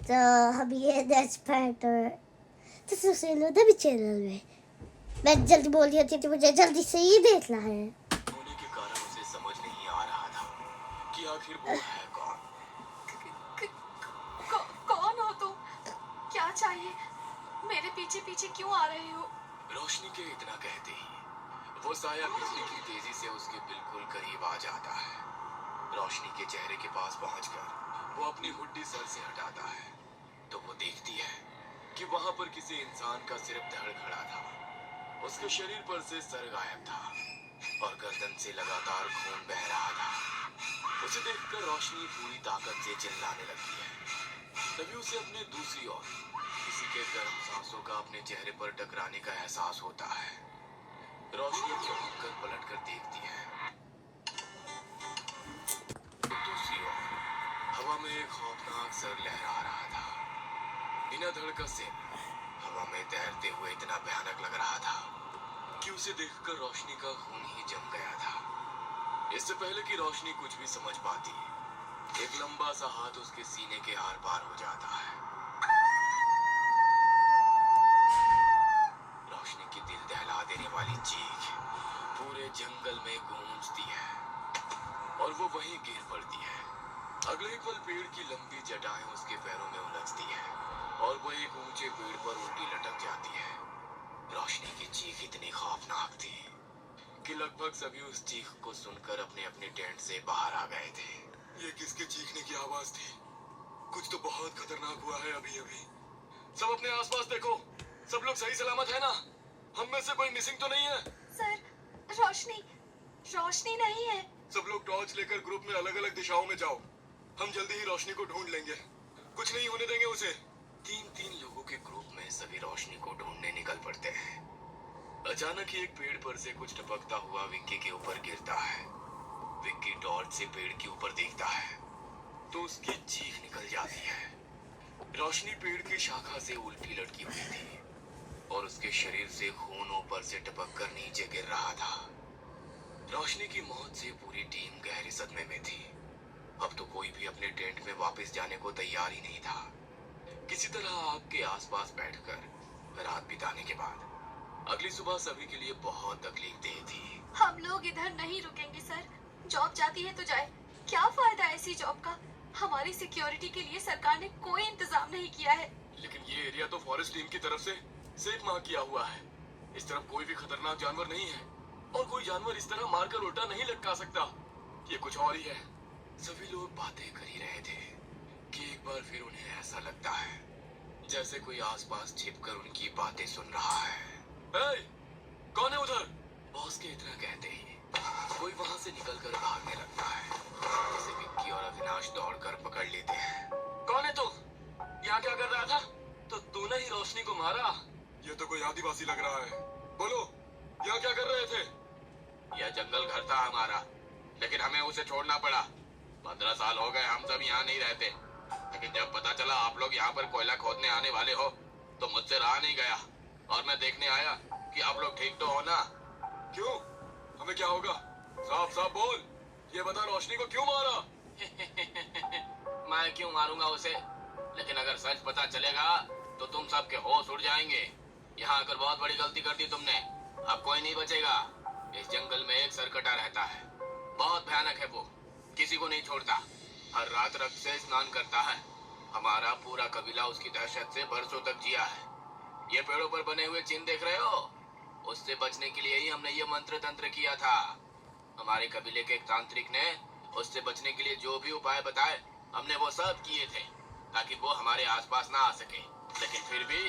तो हम ये नेक्स्ट तो सुशील भी चैनल में मैं जल्दी बोल रही थी तो मुझे जल्दी से ही देखना है। होने के कारण उसे समझ नहीं आ रहा था कि आखिर वो है कौन। कौन हो तुम? क्या चाहिए? मेरे पीछे पीछे क्यों आ रहे हो? रोशनी के इतना कहते ही वो साया बिजली की तेजी से उसके बिल्कुल करीब आ जाता है। रोशनी के चेहरे के पास पहुंचकर वो अपनी हुड्डी सर से हटाता है तो वो देखती है कि वहां पर किसी इंसान का सिर्फ धड़ खड़ा था। उसके शरीर पर से सर गायब था और गर्दन से लगातार खून बह रहा था। उसे देखकर रोशनी पूरी ताकत से चिल्लाने लगती है। तभी उसे अपने दूसरी ओर किसी के गर्म सांसों का अपने चेहरे पर टकराने का एहसास होता है। रोशनी चौंक कर पलट कर देखती है। दूसरी ओर हवा में एक खौफनाक सर लहरा रहा था। बिना धड़कन से हवा में तैरते हुए इतना भयानक लग रहा था कि उसे देखकर रोशनी का खून ही जम गया था। इससे पहले कि रोशनी कुछ भी समझ पाती, एक लंबा सा हाथ उसके सीने के आर पार हो जाता है। रोशनी की दिल दहला देने वाली चीख पूरे जंगल में गूंजती है और वो वहीं गिर पड़ती है। अगले ही पल पेड़ की लंबी जटाएं उसके पैरों में उलझती है और वो एक ऊंचे पेड़ पर उल्टी लटक जाती है। रोशनी की चीख इतनी खौफनाक थी कि लगभग सभी उस चीख को सुनकर अपने अपने टेंट से बाहर आ गए थे। ये किसके चीखने की आवाज थी? कुछ तो बहुत खतरनाक हुआ है अभी अभी। सब अपने आसपास देखो, सब लोग सही सलामत है ना? हम में से कोई मिसिंग तो नहीं है? सर, रोशनी नहीं है। सब लोग टॉर्च लेकर ग्रुप में अलग अलग दिशाओं में जाओ। हम जल्दी ही रोशनी को ढूंढ लेंगे, कुछ नहीं होने देंगे उसे। तीन तीन लोगों के ग्रुप में सभी रोशनी को ढूंढने निकल पड़ते हैं। अचानक ही एक पेड़ पर से कुछ टपकता हुआ विक्की के ऊपर गिरता है। विक्की टॉर्च से पेड़ के ऊपर देखता है तो उसकी चीख निकल जाती है। रोशनी पेड़ की शाखा से उल्टी लटकी हुई थी और उसके शरीर से खून ऊपर से टपक कर नीचे गिर रहा था। रोशनी की मौत से पूरी टीम गहरे सदमे में थी। अब तो कोई भी अपने टेंट में वापस जाने को तैयार ही नहीं था। किसी तरह आग के आसपास बैठकर रात बिताने के बाद अगली सुबह सभी के लिए बहुत तकलीफदेह थी। हम लोग इधर नहीं रुकेंगे सर। जॉब जाती है तो जाए, क्या फायदा ऐसी जॉब का? हमारी सिक्योरिटी के लिए सरकार ने कोई इंतजाम नहीं किया है। लेकिन ये एरिया तो फॉरेस्ट टीम की तरफ से सेफ मार्क किया हुआ है। इस तरफ कोई भी खतरनाक जानवर नहीं है और कोई जानवर इस तरह मारकर उल्टा नहीं लटका सकता। ये कुछ और ही है। सभी लोग बातें कर ही रहे थे कि एक बार फिर उन्हें ऐसा लगता है जैसे कोई आसपास छिपकर उनकी बातें सुन रहा है। ए, कौन है उधर? बॉस के इतना कहते ही कोई वहां से निकलकर भागने लगता है, जिसे विक्की और अविनाश दौड़कर पकड़ लेते हैं। कौन है तू? यहाँ क्या कर रहा था? तो तूने ही रोशनी को मारा? ये तो कोई आदिवासी लग रहा है। बोलो, यहाँ क्या कर रहे थे? यह जंगल घर था हमारा, लेकिन हमें उसे छोड़ना पड़ा। 15 साल हो गए हम सब यहाँ नहीं रहते, लेकिन जब पता चला आप लोग यहाँ पर कोयला खोदने आने वाले हो तो मुझसे रहा नहीं गया और मैं देखने आया कि आप लोग ठीक तो हो ना। क्यों? हमें क्या होगा? साफ साफ बोल। ये बता, रोशनी को क्यों मारा? मैं क्यों मारूंगा उसे? लेकिन अगर सच पता चलेगा तो तुम सबके होश उड़ जाएंगे। यहाँ आकर बहुत बड़ी गलती कर दी तुमने। अब कोई नहीं बचेगा। इस जंगल में एक सरकटा रहता है, बहुत भयानक है वो, किसी को नहीं छोड़ता। हर रात रक्त से स्नान करता है। हमारा पूरा कबीला उसकी दहशत से बरसों तक जिया है। ये पेड़ों पर बने हुए चिन्ह देख रहे हो? उससे बचने के लिए ही हमने ये मंत्र तंत्र किया था। हमारे कबीले के एक तांत्रिक ने उससे बचने के लिए जो भी उपाय बताए हमने वो सब किए थे ताकि वो हमारे आसपास ना आ सके। लेकिन फिर भी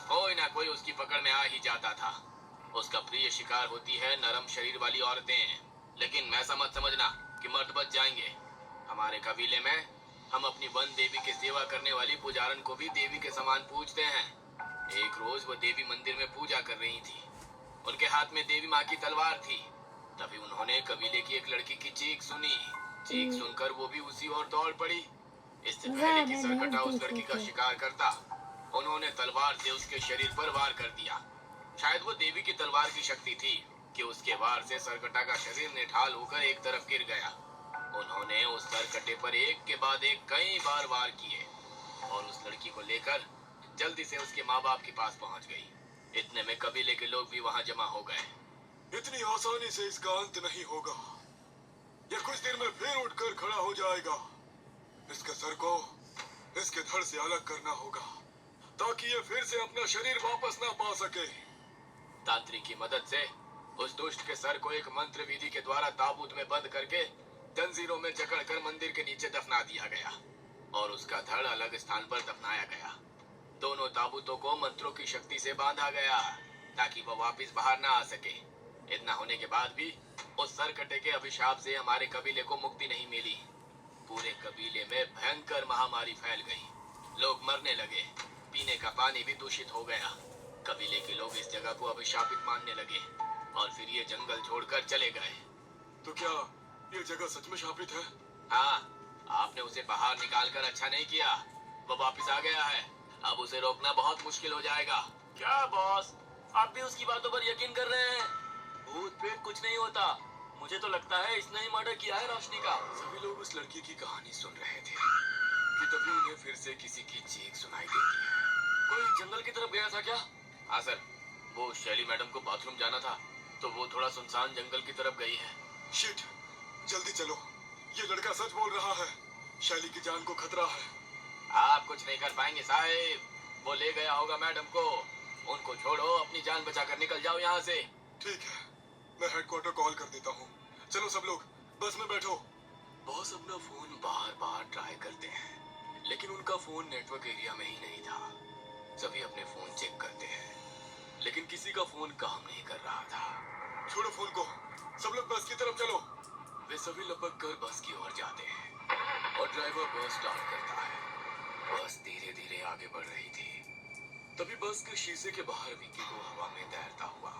कोई ना कोई उसकी पकड़ में आ ही जाता था। उसका प्रिय शिकार होती है नरम शरीर वाली औरतें। लेकिन ऐसा मत समझना कि मर्द बच जाएंगे। हमारे कबीले में हम अपनी वन देवी की सेवा करने वाली पुजारन को भी देवी के समान पूजते हैं। एक रोज वो देवी मंदिर में पूजा कर रही थी। उनके हाथ में देवी माँ की तलवार थी। तभी उन्होंने कबीले की एक लड़की की चीख सुनी। चीख सुनकर वो भी उसी ओर दौड़ पड़ी। इससे पहले कि सरकटा उस लड़की का शिकार करता, उन्होंने तलवार से उसके शरीर पर वार कर दिया। शायद वो देवी की तलवार की शक्ति थी कि उसके वार से सरकटा का शरीर निठाल होकर एक तरफ गिर गया। उन्होंने उस सरकटे पर एक के बाद एक कई बार वार किए, और उस लड़की को लेकर जल्दी से उसके माँ बाप के पास पहुंच गई। इतने में कबीले के लोग भी वहां जमा हो गए। इतनी आसानी से इसका अंत नहीं होगा। ये कुछ देर में फिर उठकर खड़ा हो जाएगा। इसके सर को इसके धड़ से अलग करना होगा ताकि ये फिर से अपना शरीर वापस ना पा सके। तांत्रिक की मदद से उस दुष्ट के सर को एक मंत्र विधि के द्वारा ताबूत में बंद करके जंजीरों में जकड़कर मंदिर के नीचे दफना दिया गया और उसका धड़ अलग स्थान पर दफनाया गया। दोनों ताबूतों को मंत्रों की शक्ति से बांधा गया ताकि वह वापस बाहर ना आ सके। इतना होने के बाद भी उस सरकटे के अभिशाप से हमारे कबीले को मुक्ति नहीं मिली। पूरे कबीले में भयंकर महामारी फैल गई। लोग मरने लगे। पीने का पानी भी दूषित हो गया। कबीले के लोग इस जगह को अभिशापित मानने लगे और फिर ये जंगल छोड़कर चले गए। तो क्या ये जगह सच में शापित है? हाँ, आपने उसे बाहर निकालकर अच्छा नहीं किया। वो वापस आ गया है। अब उसे रोकना बहुत मुश्किल हो जाएगा। क्या बॉस, आप भी उसकी बातों पर यकीन कर रहे हैं? भूत प्रेत कुछ नहीं होता। मुझे तो लगता है इसने ही मर्डर किया है रोशनी का। सभी लोग उस लड़की की कहानी सुन रहे थे कि तभी उन्हें फिर से किसी की चीख सुनाई देती है। कोई जंगल की तरफ गया था क्या? हाँ सर, वो शैली मैडम को बाथरूम जाना था तो वो थोड़ा सुनसान जंगल की तरफ गई है। शिट, जल्दी चलो। ये लड़का सच बोल रहा है। शैली की जान को खतरा है। आप कुछ नहीं कर पाएंगे साहब। वो ले गया होगा मैडम को। उनको छोड़ो, अपनी जान बचाकर निकल जाओ यहाँ से। ठीक है, मैं हेडक्वार्टर कॉल कर देता हूँ। चलो सब लोग बस में बैठो। बॉस अपना फोन बार बार ट्राई करते हैं लेकिन उनका फोन नेटवर्क एरिया में ही नहीं था। सभी अपने फोन चेक करते हैं लेकिन किसी का फोन काम नहीं कर रहा था। छोड़ो फोन को, सब लोग बस की तरफ चलो। वे सभी लपक कर बस की ओर जाते हैं और ड्राइवर बस स्टार्ट करता है। बस धीरे धीरे आगे बढ़ रही थी। तभी बस के शीशे के बाहर विक्की को हवा में तैरता हुआ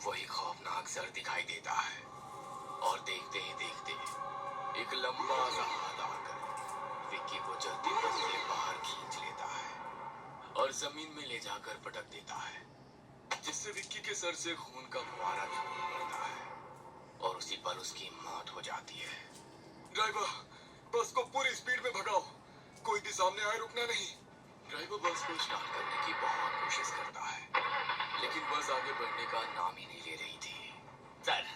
वही खौफनाक सर दिखाई देता है और देखते ही देखते एक लंबा सा हाथ आकर विक्की को जल्दी बस से बाहर खींच लेता है और जमीन में ले जाकर पटक देता है, जिससे विक्की के सर से खून का फुवारा छूट पड़ता है और उसी पर उसकी मौत हो जाती है। ड्राइवर, बस को पूरी स्पीड में भगाओ। कोई भी सामने आए रुकना नहीं। ड्राइवर बस को स्टार्ट करने की बहुत कोशिश करता है लेकिन बस आगे बढ़ने का नाम ही नहीं ले रही थी। सर,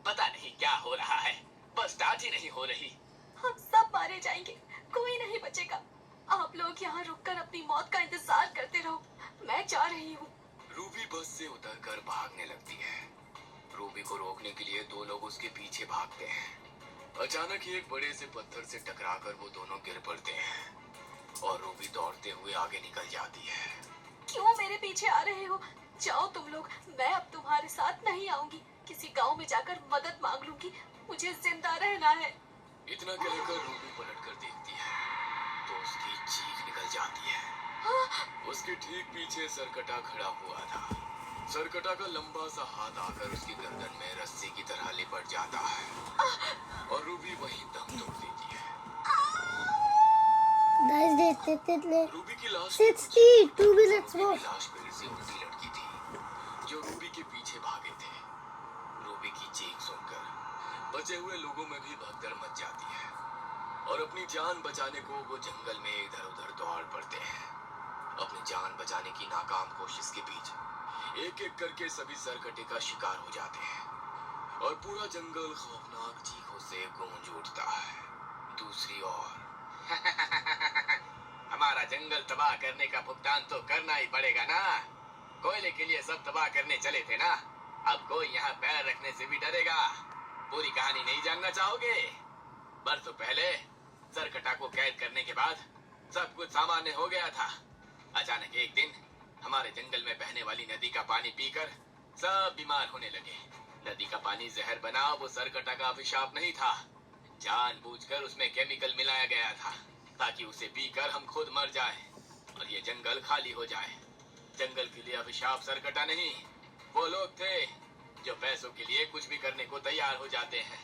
पता नहीं क्या हो रहा है, बस स्टार्ट ही नहीं हो रही। हम सब मारे जाएंगे, कोई नहीं बचेगा। आप लोग यहाँ रुककर अपनी मौत का इंतजार करते रहो। मैं जा रही हूँ। रूबी बस से उतरकर भागने लगती है। रूबी को रोकने के लिए दो लोग उसके पीछे भागते हैं। अचानक ही एक बड़े से पत्थर से टकराकर वो दोनों गिर पड़ते हैं और रूबी दौड़ते हुए आगे निकल जाती है। क्यों मेरे पीछे आ रहे हो? जाओ तुम लोग, मैं अब तुम्हारे साथ नहीं आऊंगी। किसी गांव में जाकर मदद मांग लूंगी। मुझे जिंदा रहना है। इतना कहकर रूबी पलटकर देखती है तो उसकी चीख निकल जाती है। उसके ठीक पीछे सरकटा खड़ा हुआ था। सरकटा का लंबा सा हाथ आकर उसकी गर्दन में रस्सी की तरह लिपट जाता है और रूबी वहीं दम तोड़ देती है। रूबी की लाश 62 minutes रूबी more. की लाश पेड़ से उल्टी लटकी थी जो रूबी के पीछे भागे थे। रूबी की चीख सुनकर बचे हुए लोगों में भी भगदड़ मच जाती है और अपनी जान बचाने को वो जंगल में इधर उधर दौड़ पड़ते हैं। अपनी जान बचाने की नाकाम कोशिश के बीच एक एक करके सभी सरकटे का शिकार हो जाते हैं और पूरा जंगल खौफनाक चीखों से गूंज उठता है। दूसरी ओर हमारा जंगल तबाह करने का भुगतान तो करना ही पड़ेगा ना। कोयले के लिए सब तबाह करने चले थे ना, अब कोई यहाँ पैर रखने से भी डरेगा। पूरी कहानी नहीं जानना चाहोगे? बरसों पहले सरकटा को कैद करने के बाद सब कुछ सामान्य हो गया था। अचानक एक दिन हमारे जंगल में बहने वाली नदी का पानी पीकर सब बीमार होने लगे। नदी का पानी जहर बना वो सरकटा का अभिशाप नहीं था। जानबूझकर उसमें केमिकल मिलाया गया था ताकि उसे पीकर हम खुद मर जाएं और ये जंगल खाली हो जाए। जंगल के लिए अभिशाप सरकटा नहीं, वो लोग थे जो पैसों के लिए कुछ भी करने को तैयार हो जाते हैं।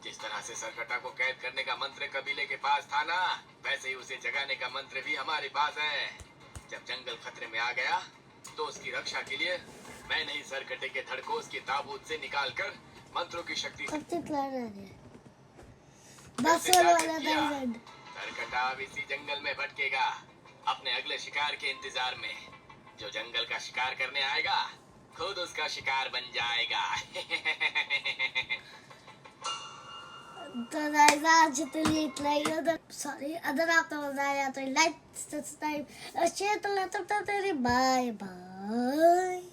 जिस तरह से सरकटा को कैद करने का मंत्र कबीले के पास था ना, वैसे ही उसे जगाने का मंत्र भी हमारे पास है। जब जंगल खतरे में आ गया तो उसकी रक्षा के लिए मैंने ही सरकटे के धड़ को उसके ताबूत से निकालकर मंत्रों की शक्ति सरकटा अब इसी जंगल में भटकेगा अपने अगले शिकार के इंतजार में। जो जंगल का शिकार करने आएगा खुद उसका शिकार बन जाएगा। तो गाइस आज तो ये इतना ही है। सॉरी अगर आपको मजा आया तो लाइक सब्सक्राइब और शेयर तो लेते बाय बाय।